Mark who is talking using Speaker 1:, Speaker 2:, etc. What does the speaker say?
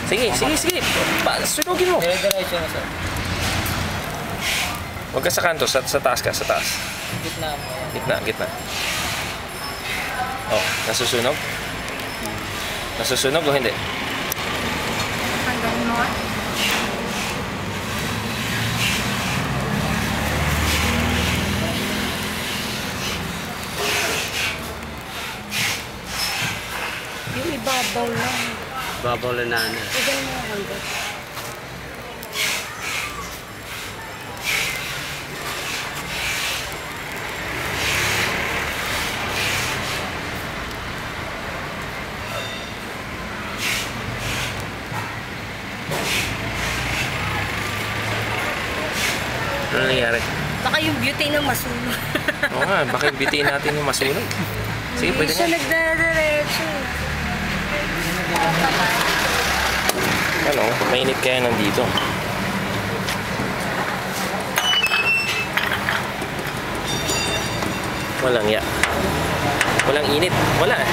Speaker 1: Sige, sige, sige. Sunugin mo.
Speaker 2: Dire-diretso mo, sir.
Speaker 1: Huwag ka sa kanto, sa taas ka, sa taas.
Speaker 2: Gitna mo.
Speaker 1: Gitna, gitna. Oh, nasusunog? Nasusunog o hindi?
Speaker 3: Hanggang mo. Yung ibabaw lang.
Speaker 4: Babaw lang na.
Speaker 3: Igan mo hanggang.
Speaker 1: Ano nangyari?
Speaker 3: Baka yung beauty na masunog.
Speaker 1: Oo nga, bakit bitiin natin yung masunog? Sige, pwede
Speaker 3: Siya
Speaker 1: nga.
Speaker 3: nagdadiretso.
Speaker 1: Ano, mainit kaya nandito. Walang ya. Walang init. Wala eh.